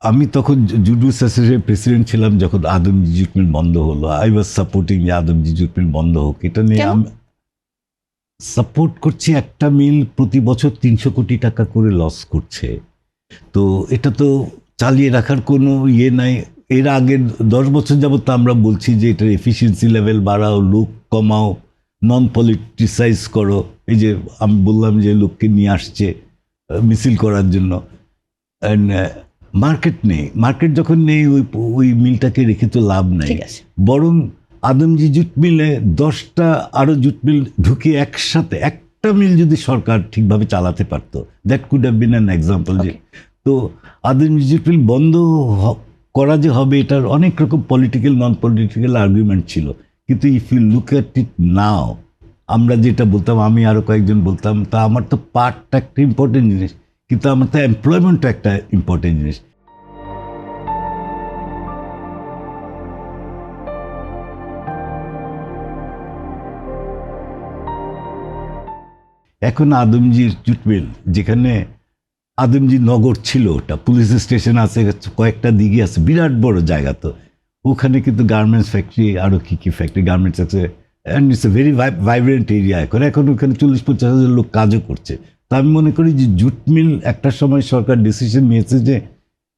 আমি তখন জুডুস অ্যাসোসিয়েশনের প্রেসিডেন্ট ছিলাম যখন আদমজি জুট মিল বন্ধ হলো। আই ওয়াজ সাপোর্টিং যে আদমজি জুট মিল বন্ধ হোক। এটা নিয়ে আমি সাপোর্ট করছি। একটা মিল প্রতি বছর 300 কোটি টাকা করে লস করছে, তো এটা তো চালিয়ে রাখার কোনো ইয়ে নাই। এর আগে 10 বছর যাবত আমরা বলছি যে এটার এফিসিয়েন্সি লেভেল বাড়াও, লোক কমাও, নন পলিটিসাইজ করো। এই যে আমি বললাম যে লোককে নিয়ে আসছে মিছিল করার জন্য, অ্যান্ড মার্কেট নেই। মার্কেট যখন নেই ওই মিলটাকে রেখে তো লাভ নাই। বরং আদমজি জুট মিলে 10টা আরো জুট মিল ঢুকিয়ে একসাথে একটা মিল যদি সরকার ঠিকভাবে চালাতে পারতো, that could have been an example. যে তো আদমজি জুট মিল বন্ধ করা যে হবে, এটার অনেক রকম পলিটিক্যাল নন পলিটিক্যাল আর্গুমেন্ট ছিল। কিন্তু if you look at it now, আমরা যেটা বলতাম, আমি আরো কয়েকজন বলতাম, তা আমার তো পার্টটা একটা ইম্পর্টেন্ট জিনিস, কিন্তু আমার তো এমপ্লয়মেন্টও একটা ইম্পর্টেন্ট জিনিস। এখন আদমজি জুট মিল, যেখানে আদমজি নগর ছিল, ওটা পুলিশ স্টেশন আছে, কয়েকটা দিঘি আছে, বিরাট বড় জায়গা। তো ওখানে কিন্তু গার্মেন্টস ফ্যাক্টরি, আরো কি কি ফ্যাক্টরি, গার্মেন্টস আছে, and it's a very vibrant area. এখন ওখানে 40-50 হাজার লোক কাজও করছে। তা আমি মনে করি যে জুট মিল একটা সময় সরকার ডিসিশন নিয়েছে যে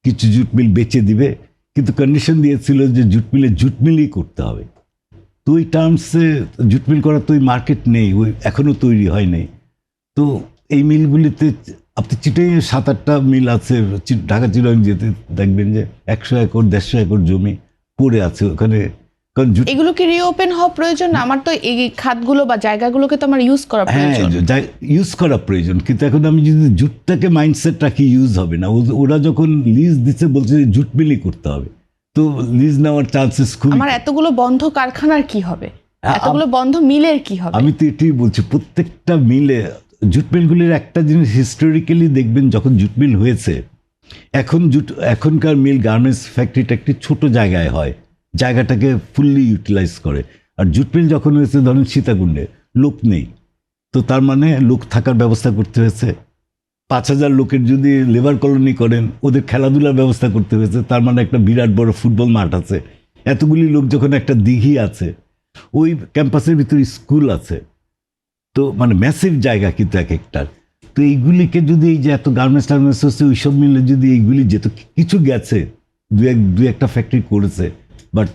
কিছু জুট মিল বেচে দিবে, কিন্তু কন্ডিশন দিয়েছিল যে জুট মিলই করতে হবে। তো ওই টার্মসে জুট মিল করার তো ওই মার্কেট নেই, ওই এখনো তৈরি হয় নাই। তো এই মিলগুলিতে আপনি চিটাগাংয়ে 7-8টা মিল আছে, ঢাকা চিটাগাং যেতে দেখবেন যে 100 একর 150 একর জমি পড়ে আছে ওখানে। কারণ এগুলো কি রিওপেন হওয়া প্রয়োজন? আমার তো এই খাতগুলো বা জায়গাগুলোকে তো আমার ইউজ করা প্রয়োজন। হ্যাঁ, ইউজ করা প্রয়োজন, কিন্তু এখন আমি যদি জুটটাকে মাইন্ডসেট রাখি, ইউজ হবে না। ওরা যখন লিজ দিচ্ছে বলছে যে জুট মিলই করতে হবে, তো লিজ নেওয়ার চান্সেস খুব। আমার এতগুলো বন্ধ কারখানার কি হবে, এতগুলো বন্ধ মিলের কি হবে? আমি তো এটাই বলছি, প্রত্যেকটা মিলে জুট মিলগুলির একটা জিনিস হিস্টোরিক্যালি দেখবেন, যখন জুট মিল হয়েছে, এখনকার মিল গার্মেন্টস ফ্যাক্টরিটা একটি ছোট জায়গায় হয়, জায়গাটাকে ফুললি ইউটিলাইজ করে। আর জুট মিল যখন হয়েছে ধরেন সীতাকুণ্ডে, লোক নেই, তো তার মানে লোক থাকার ব্যবস্থা করতে হয়েছে। 5,000 লোকের যদি লেবার কলোনি করেন, ওদের খেলাধুলার ব্যবস্থা করতে হয়েছে। তার মানে একটা বিরাট বড় ফুটবল মাঠ আছে, এতগুলি লোক যখন, একটা দিঘি আছে, ওই ক্যাম্পাসের ভিতরে স্কুল আছে, তো মানে ম্যাসিভ জায়গা কিন্তু এক একটার। তো এইগুলিকে যদি, এই যে এত গার্মেন্টস হচ্ছে, ওইসব মিলে যদি এইগুলি যেত, কিছু গেছে, দু একটা ফ্যাক্টরি করেছে, বাট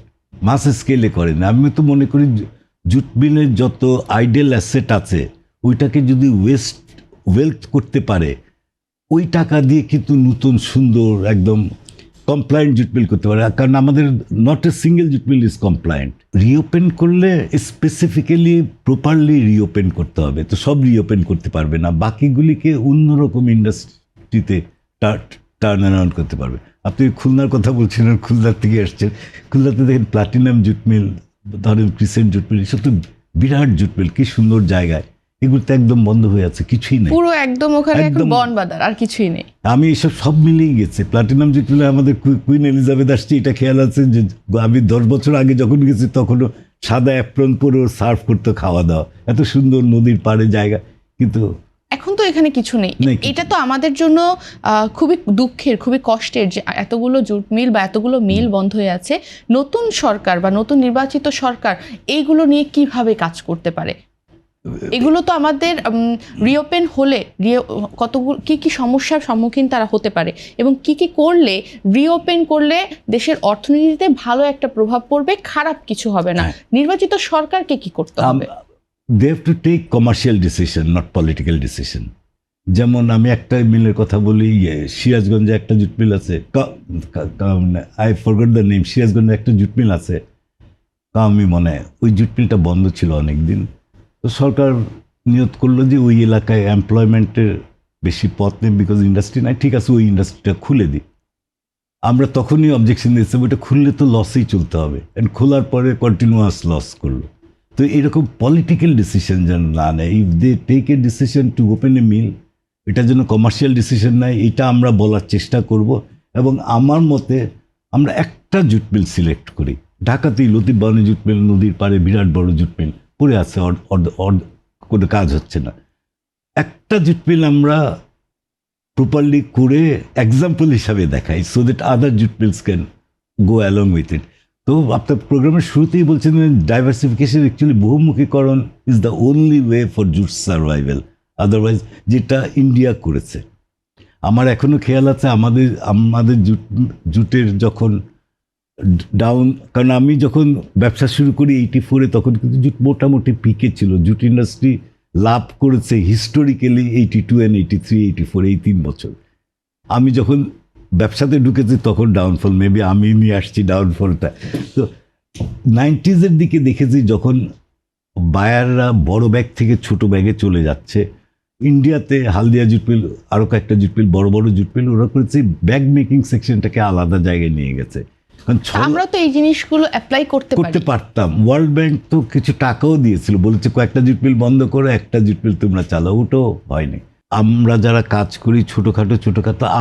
মাস স্কেলে করে না। আমি তো মনে করি জুট মিলের যত আইডেল অ্যাসেট আছে, ওইটাকে যদি ওয়েলথ করতে পারে, ওই টাকা দিয়ে কিন্তু নতুন সুন্দর একদম কমপ্লায়েন্ট জুট মিল করতে পারে। কারণ আমাদের not a single jute mill is compliant. Reopen করলে স্পেসিফিক্যালি প্রপারলি রিওপেন করতে হবে, তো সব রিওপেন করতে পারবে না, বাকিগুলিকে অন্যরকম ইন্ডাস্ট্রিতে টার্ন অ্যারাউন্ড করতে পারবে। আপনি খুলনার কথা বলছিলেন, খুলনার থেকে আসছেন। খুলনাতে দেখেন প্লাটিনাম জুট মিল, ধরেন ক্রিসেন্ট জুট মিল, সব তো বিরাট জুট মিল, কি সুন্দর জায়গায়। এগুলো তো একদম বন্ধ হয়ে আছে, কিছুই নেই, পুরো একদম ওখানে এখন বনবাদার, আর কিছুই নেই। আমি এসব সব মিলেই গেছে। প্লাটিনাম জুট মিলে আমাদের কুইন এলিজাবেথ আসছে, এটা খেয়াল আছে যে আমি 10 বছর আগে যখন গেছি, তখনও সাদা অ্যাপ্রন পরে সার্ভ করতো, খাওয়া দাওয়া, এত সুন্দর নদীর পাড়ে জায়গা। কিন্তু এখন তো এখানে কিছু নেই। এটা তো আমাদের জন্য খুবই দুঃখের, খুবই কষ্টের যে এতগুলো জুট মিল বা এতগুলো মিল বন্ধ হয়ে আছে। নতুন সরকার বা নতুন নির্বাচিত সরকার এইগুলো নিয়ে কিভাবে কাজ করতে পারে? এগুলো তো আমাদের রিওপেন হলে কতগুলো কি সমস্যার সম্মুখীন তারা হতে পারে, এবং কি করলে রিওপেন করলে দেশের অর্থনীতিতে ভালো একটা প্রভাব পড়বে, খারাপ কিছু হবে না। নির্বাচিত সরকারকে কি করতে হবে? they have to take commercial decision, not political decision. যেমন আমি একটা মিলের কথা বলি, সিরাজগঞ্জে একটা জুট মিল আছে, আই ফরগট দ্য নেম, সিরাজগঞ্জে একটা জুট মিল আছে, আমি মনে হয় ওই জুট মিলটা বন্ধ ছিল অনেকদিন। তো সরকার নিয়ত করলো যে ওই এলাকায় এমপ্লয়মেন্টের বেশি পথ নেই, বিকজ ইন্ডাস্ট্রি নাই, ঠিক আছে ওই ইন্ডাস্ট্রিটা খুলে দিই। আমরা তখনই অবজেকশন দিয়েছি, ওইটা খুললে তো লসেই চলতে হবে, অ্যান্ড খোলার পরে কন্টিনিউয়াস লস করলো। তো এরকম পলিটিক্যাল ডিসিশন যেন না নেয়। If they take a decision to open a mill, এটা যেন কমার্শিয়াল ডিসিশন নেয়, এটা আমরা বলার চেষ্টা করব। এবং আমার মতে আমরা একটা জুট মিল সিলেক্ট করি, ঢাকাতেই লতিফ বাগানী জুট মিল, নদীর পাড়ে বিরাট বড় জুট মিল পড়ে আছে, কোনো কাজ হচ্ছে না। একটা জুট মিল আমরা প্রপারলি করে এক্সাম্পল হিসাবে দেখাই, so that other jute mills can go along with it. তো আপনার প্রোগ্রামের শুরুতেই বলছেন ডাইভার্সিফিকেশন অ্যাকচুয়ালি বহুমুখীকরণ is the only way for jute survival, otherwise যেটা ইন্ডিয়া করেছে। আমার এখনো খেয়াল আছে আমাদের জুটের যখন ডাউন, কারণ আমি যখন ব্যবসা শুরু করি 84-এ, তখন কিন্তু জুট মোটামুটি পিকে ছিল। জুট ইন্ডাস্ট্রি লাভ করেছে হিস্টোরিক্যালি 82 and 83, 84 এই 3 বছর। আমি যখন ব্যবসাতে ঢুকেছি তখন ডাউনফল, মেবি আমি নিয়ে আসছি ডাউনফলটা। তো 90s-এর দিকে দেখেছি যখন বায়াররা বড় ব্যাগ থেকে ছোট ব্যাগে চলে যাচ্ছে। ইন্ডিয়াতে হালদিয়া জুট মিল, আরও কয়েকটা জুট মিল, বড় বড় জুট মিল, ওরা করেছে ব্যাগ মেকিং সেকশনটাকে আলাদা জায়গায় নিয়ে গেছে। আমরা তো এই জিনিসগুলো অ্যাপ্লাই করতে পারতাম। ওয়ার্ল্ড ব্যাংক তো কিছু টাকাও দিয়েছিল, বলেছে কয়েকটা জুট মিল বন্ধ করে একটা জুট মিল তোমরা চালাও, ওটাও হয়নি। আমরা যারা কাজ করি ছোটোখাটো,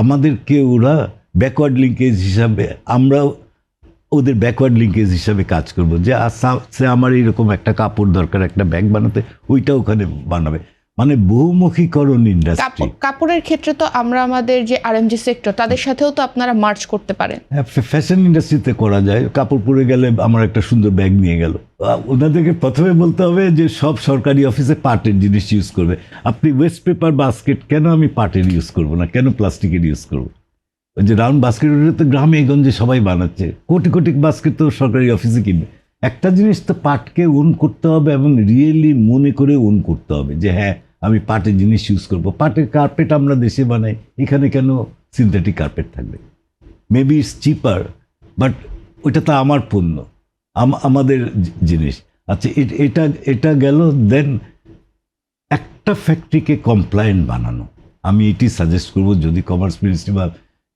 আমাদেরকে ওরা ব্যাকওয়ার্ড লিঙ্কেজ হিসাবে, আমরা ওদের ব্যাকওয়ার্ড লিঙ্কেজ হিসাবে কাজ করব, যে সে আমার এইরকম একটা কাপড় দরকার একটা ব্যাগ বানাতে, ওইটা ওখানে বানাবে। মানে বহুমুখীকরণ ইন্ডাস্ট্রি। কাপড়ের ক্ষেত্রে তো আমরা আমাদের যে আরএমজি সেক্টর, তাদের সাথেও তো আপনারা মার্চ করতে পারেন। হ্যাঁ, ফ্যাশন ইন্ডাস্ট্রিতে করা যায়। কাপড় পরে গেলে আমার একটা সুন্দর ব্যাগ নিয়ে গেল, ওনাদেরকে প্রথমে বলতে হবে যে সব সরকারি অফিসে পাটের জিনিস ইউজ করবে। আপনি ওয়েস্ট পেপার বাস্কেট, কেন আমি পাটের ইউজ করব না, কেন প্লাস্টিকের ইউজ করব? ওই যে রাউন্ড বাস্কেট, ওটা তো গ্রামে গঞ্জে সবাই বানাচ্ছে, কোটি কোটি বাস্কেট তো সরকারি অফিসে কিনবে। একটা জিনিস তো পাটকে ওন করতে হবে, এবং রিয়েলি মনে করে ওন করতে হবে যে হ্যাঁ আমি পাটের জিনিস ইউজ করব। পাটের কার্পেট আমরা দেশে বানাই, এখানে কেন সিনথেটিক কার্পেট থাকবে? মেবি ইটস চিপার, বাট ওইটা তো আমার পণ্য, আমাদের জিনিস। আচ্ছা, এটা গেল। দেন একটা ফ্যাক্টরিকে কমপ্লায়েন্ট বানানো, আমি এটি সাজেস্ট করব, যদি কমার্স মিনিস্ট্রি বা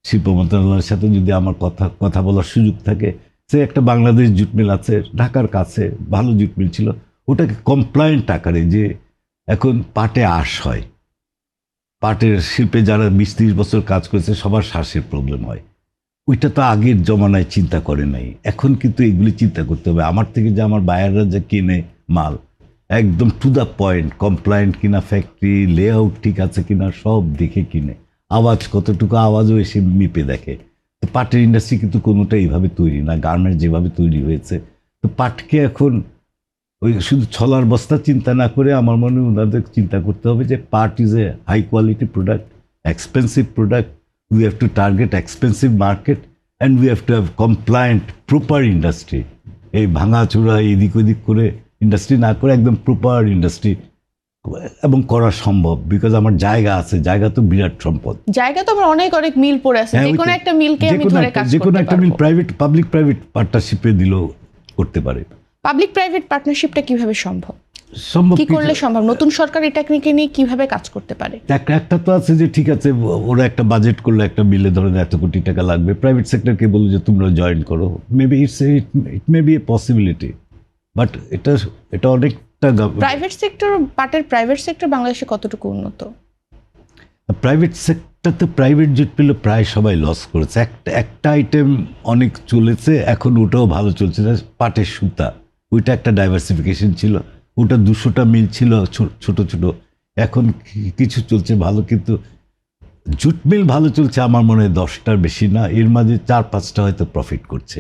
শিল্প মন্ত্রণালয়ের সাথে যদি আমার কথা বলার সুযোগ থাকে। সে একটা বাংলাদেশ জুট মিল আছে ঢাকার কাছে, ভালো জুট মিল ছিল, ওটাকে কমপ্লায়েন্ট আকারে, যে এখন পাটে আঁশ হয়, পাটের শিল্পে যারা 20-30 বছর কাজ করেছে সবার শ্বাসের প্রবলেম হয়, ওইটা তো আগের জমানায় চিন্তা করে নাই। এখন কিন্তু এগুলি চিন্তা করতে হবে। আমার থেকে যে আমার বায়াররা যে কিনে মাল, একদম টু দ্য পয়েন্ট, কমপ্লায়েন্ট কিনা, ফ্যাক্টরি লেআউট ঠিক আছে কিনা সব দেখে কিনে, আওয়াজ কতটুকু আওয়াজও এসে মেপে দেখে। তো পাটের ইন্ডাস্ট্রি কিন্তু কোনোটা এইভাবে তৈরি না, গার্মেন্টস যেভাবে তৈরি হয়েছে। তো পাটকে এখন ওই শুধু ছলার বস্তা চিন্তা না করে আমার মনে হয় ওনাদের চিন্তা করতে হবে যে পাট is a high quality product, expensive product, we have to target expensive market and we have to have compliant proper industry. এই ভাঙাচোরা এদিক ওদিক করে ইন্ডাস্ট্রি না করে একদম প্রপার ইন্ডাস্ট্রি, এবং করা সম্ভব, বিকজ আমার জায়গা আছে, জায়গা তো বিরাট সম্পদ। জায়গা তো আমার অনেক মিল পড়ে আছে, যে কোনো একটা মিলকে আমি ধরে কাজ করতে পারবো। যে কোনো একটা মিল পাবলিক প্রাইভেট পার্টনারশিপে দিলেও করতে পারে। পাবলিক প্রাইভেট পার্টনারশিপটা কিভাবে সম্ভব, কি করলে সম্ভব? নতুন সরকার এটা নিয়ে কিভাবে কাজ করতে পারে? একটা তো আছে যে ঠিক আছে, ওরা একটা বাজেট করলে একটা মিলে ধরেন এত কোটি টাকা লাগবে, প্রাইভেট সেক্টরকে বললো যে তোমরা জয়েন করো, maybe it may B a possibility, but এটা অনেকটা। প্রাইভেট সেক্টর, পাটের প্রাইভেট সেক্টর বাংলাদেশে কতটুকু উন্নত? প্রাইভেট সেক্টর তো প্রাইভেট জুট পেলে প্রায় সবাই লস করেছে। একটা আইটেম অনেক চলেছে, এখন ওটাও ভালো চলছে না, পাটের সুতা, ওইটা একটা ডাইভার্সিফিকেশন ছিল, ওটা 200টা মিল ছিল ছোট ছোট, এখন কিছু চলছে ভালো, কিন্তু জুট মিল ভালো চলছে আমার মনে হয় 10টার বেশি না, এর মাঝে 4-5টা হয়তো প্রফিট করছে,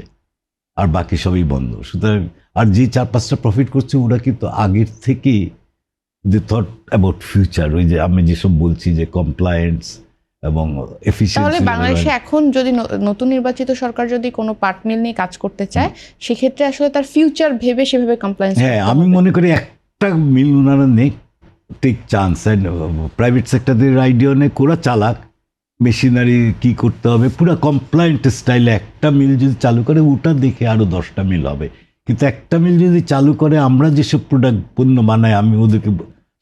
আর বাকি সবই বন্ধ। সুতরাং আর যে 4-5টা প্রফিট করছে ওরা কিন্তু আগের থেকেই দে থট অ্যাবাউট ফিউচার, ওই যে আমি যেসব বলছি যে কমপ্লায়েন্স এবং এফিসিয়েন্সি। তাহলে বাংলাদেশে এখন যদি নতুন নির্বাচিত সরকার যদি কোনো পাট মিল নিয়ে কাজ করতে চায়, সেক্ষেত্রে আসলে তার ফিউচার ভেবে সেভাবে কমপ্লায়েন্স। হ্যাঁ, আমি মনে করি একটা মিল ওনারা নেই, টেক চান্স, অ্যান্ড প্রাইভেট সেক্টরদের আইডিয়া নেই, কোরা চালাক, মেশিনারি কি করতে হবে পুরো কমপ্লায়েন্ট স্টাইলে একটা মিল যদি চালু করে, ওটা দেখে আরও 10টা মিল হবে। কিন্তু একটা মিল যদি চালু করে, আমরা যেসব পণ্য বানাই, আমি ওদেরকে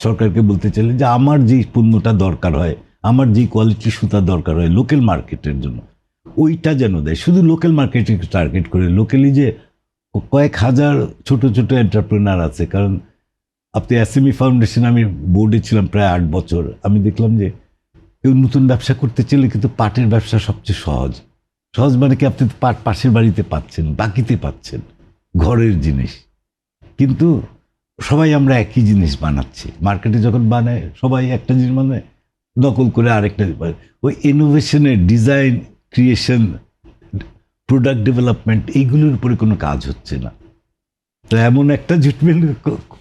সরকারকে বলতে চাই যে আমার যেই পণ্যটা দরকার হয়, আমার যেই কোয়ালিটির সুতা দরকার হয় লোকাল মার্কেটের জন্য, ওইটা যেন দেয়। শুধু লোকাল মার্কেটে টার্গেট করে, লোকালি যে কয়েক হাজার ছোট ছোট এন্টারপ্রেনার আছে। কারণ আপনি এসএমই ফাউন্ডেশন, আমি বোর্ডে ছিলাম প্রায় 8 বছর, আমি দেখলাম যে কেউ নতুন ব্যবসা করতে চাইলে কিন্তু পাটের ব্যবসা সবচেয়ে সহজ মানে কি, আপনি পাট পাশের বাড়িতে পাচ্ছেন, বাকিতে পাচ্ছেন, ঘরের জিনিস। কিন্তু সবাই আমরা একই জিনিস বানাচ্ছি, মার্কেটে যখন বানায় সবাই একটা জিনিস বানায়, নকল করে আরেকটা ওই ইনোভেশনের ডিজাইন ক্রিয়েশন প্রোডাক্ট ডেভেলপমেন্ট এইগুলোর উপরে কোনো কাজ হচ্ছে না। তো এমন একটা জুট মিল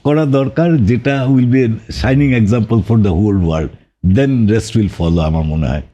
করা দরকার যেটা will be shining example for the whole world, then rest will follow আমার মনে হয়।